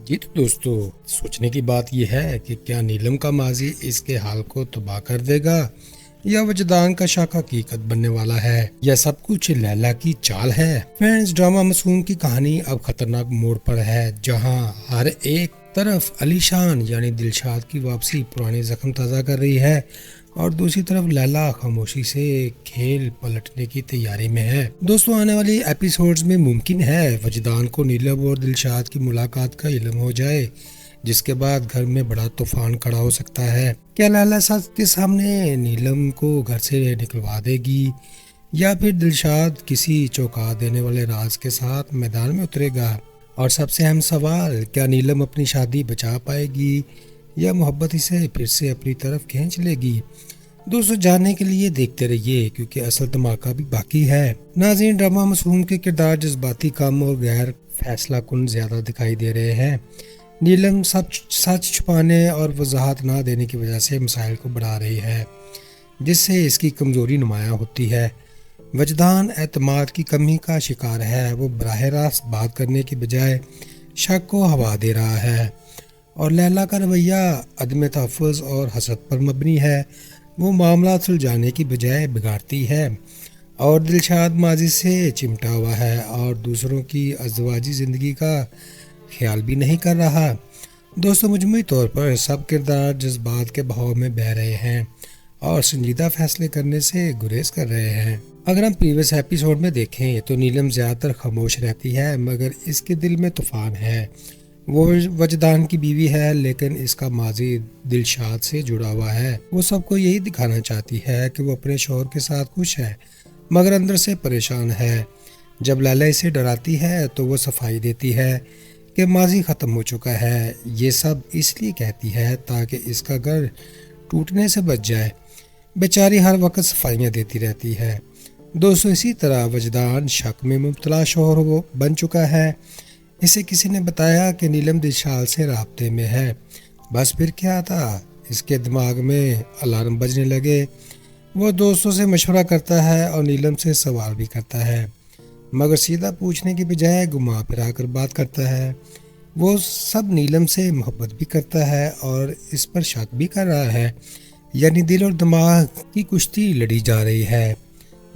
जी तो दोस्तों, सोचने की बात यह है कि क्या नीलम का माजी इसके हाल को तबाह कर देगा या वजदान का शक हकीकत बनने वाला है। यह सब कुछ लैला की चाल है। फ्रेंड्स, ड्रामा मासूम की कहानी अब खतरनाक मोड़ पर है, जहां हर एक तरफ अलीशान यानी दिलशाद की वापसी पुराने जख्म ताज़ा कर रही है और दूसरी तरफ लैला खामोशी से खेल पलटने की तैयारी में है। दोस्तों, आने वाली एपिसोड्स में मुमकिन है वजदान को नीलम और दिलशाद की मुलाकात का इल्म हो जाए, जिसके बाद घर में बड़ा तूफान खड़ा हो सकता है। क्या लैला सच के सामने नीलम को घर से निकलवा देगी या फिर दिलशाद किसी चौंका देने वाले राज के साथ मैदान में उतरेगा? और सबसे अहम सवाल, क्या नीलम अपनी शादी बचा पाएगी या मोहब्बत इसे फिर से अपनी तरफ खींच लेगी? दोस्तों, जानने के लिए देखते रहिए, क्योंकि असल धमाका भी बाकी है। नाज़रीन, ड्रामा मासूम के किरदार जज्बाती कम और गैर फैसला कुन ज्यादा दिखाई दे रहे हैं। नीलम सच छुपाने और वजाहत ना देने की वजह से मसाइल को बढ़ा रही है, जिससे इसकी कमजोरी नुमायां होती है। वजदान एतमाद की कमी का शिकार है। वो बराह रास्त बात करने की बजाय शक को हवा दे रहा है, और लैला का रवैया अदम तहफ़्फ़ुज़ और हसद पर मबनी है। वो मामला सुलझाने की बजाय बिगाड़ती है, और दिलशाद माजी से चिमटा हुआ है और दूसरों की अज़वाजी ज़िंदगी का ख्याल भी नहीं कर रहा। दोस्तों, मजमूई तौर पर सब किरदार जज्बात के बहाव में बह रहे हैं और संजीदा फैसले करने से गुरेज कर रहे हैं। अगर हम प्रीवियस एपिसोड में देखें तो नीलम ज़्यादातर खामोश रहती है, मगर इसके दिल में तूफान है। वो वजदान की बीवी है, लेकिन इसका माजी दिलशाद से जुड़ा हुआ है। वो सबको यही दिखाना चाहती है कि वो अपने शौहर के साथ खुश है, मगर अंदर से परेशान है। जब लैला इसे डराती है तो वो सफाई देती है कि माजी ख़त्म हो चुका है। ये सब इसलिए कहती है ताकि इसका घर टूटने से बच जाए। बेचारी हर वक्त सफाइयाँ देती रहती है। दोस्तों, इसी तरह वजदान शक में मुब्तला शौहर वो बन चुका है। इसे किसी ने बताया कि नीलम दिलशाद से राब्ते में है। बस फिर क्या था, इसके दिमाग में अलार्म बजने लगे। वो दोस्तों से मशवरा करता है और नीलम से सवाल भी करता है, मगर सीधा पूछने की बजाय घुमा फिरा कर बात करता है। वो सब नीलम से मोहब्बत भी करता है और इस पर शक भी कर रहा है, यानी दिल और दिमाग की कुश्ती लड़ी जा रही है।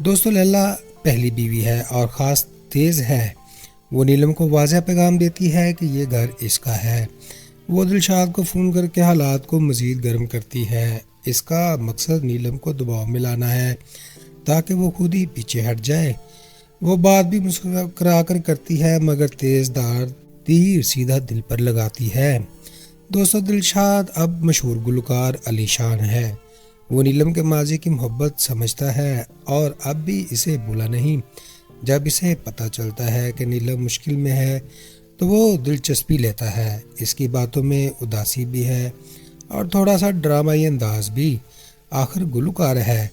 दोस्तों, लैला पहली बीवी है और ख़ास तेज़ है। वो नीलम को वाज़ेह पैगाम देती है कि ये घर इसका है। वो दिलशाद को फ़ोन करके हालात को मज़ीद गर्म करती है। इसका मकसद नीलम को दबाव में लाना है ताकि वो खुद ही पीछे हट जाए। वो बात भी मुस्कुरा कर करती है, मगर तेज़दार तीर सीधा दिल पर लगाती है। दोस्तों, दिलशाद अब मशहूर गुलकार अलीशान है। वो नीलम के माजी की मोहब्बत समझता है और अब भी इसे भूला नहीं। जब इसे पता चलता है कि नीलम मुश्किल में है तो वो दिलचस्पी लेता है। इसकी बातों में उदासी भी है और थोड़ा सा ड्रामाई अंदाज भी। आखिर गुलकार है,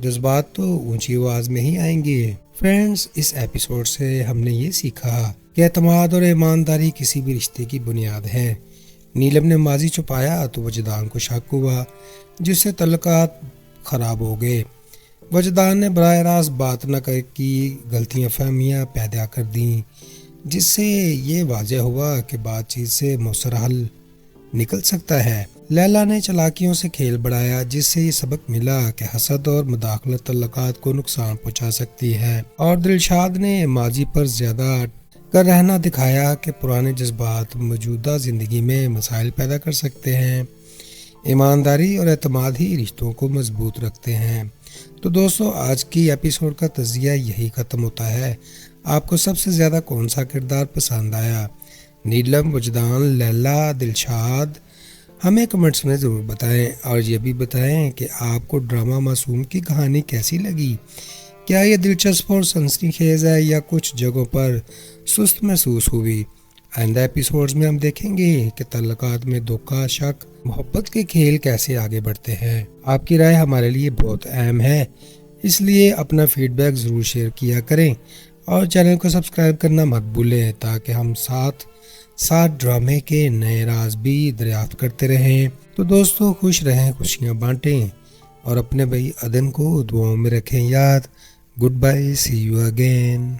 जज्बात तो ऊंची आवाज़ में ही आएंगे। फ्रेंड्स, इस एपिसोड से हमने ये सीखा कि एतमाद और ईमानदारी किसी भी रिश्ते की बुनियाद है। नीलम ने माजी छुपाया तो वजदान को शक हुआ, जिससे तल्लुकात खराब हो गए। वजदान ने बराह रास्त बात न कर की गलतियाँ फहमियाँ पैदा कर दी, जिससे ये वाज़ेह हुआ कि बातचीत से मौसर हल निकल सकता है। लैला ने चालाकियों से खेल बढ़ाया, जिससे ये सबक मिला कि हसद और मुदाखलत तल्लुकात को नुकसान पहुंचा सकती है। और दिलशाद ने माजी पर ज़्यादा कर रहना दिखाया कि पुराने जज्बात मौजूदा ज़िंदगी में मसाइल पैदा कर सकते हैं। ईमानदारी और एतमाद ही रिश्तों को मजबूत रखते हैं। तो दोस्तों, आज की एपिसोड का तज़किया यही ख़त्म होता है। आपको सबसे ज़्यादा कौन सा किरदार पसंद आया? नीलम, वजदान, लैला, दिलशाद? हमें कमेंट्स में ज़रूर बताएं, और ये भी बताएं कि आपको ड्रामा मासूम की कहानी कैसी लगी। क्या ये दिलचस्प और सनसनीखेज़ है या कुछ जगहों पर सुस्त महसूस हुई? आइंदा एपिसोड्स में हम देखेंगे कि तल्लुकात में धोखा, शक, मोहब्बत के खेल कैसे आगे बढ़ते हैं। आपकी राय हमारे लिए बहुत अहम है, इसलिए अपना फीडबैक ज़रूर शेयर किया करें और चैनल को सब्सक्राइब करना मत भूलें, ताकि हम साथ साथ ड्रामे के नए राज भी दरियाफ्त करते रहें। तो दोस्तों, खुश रहें, खुशियाँ बांटें और अपने भाई अदन को दुआओं में रखें याद। Goodbye, see you again.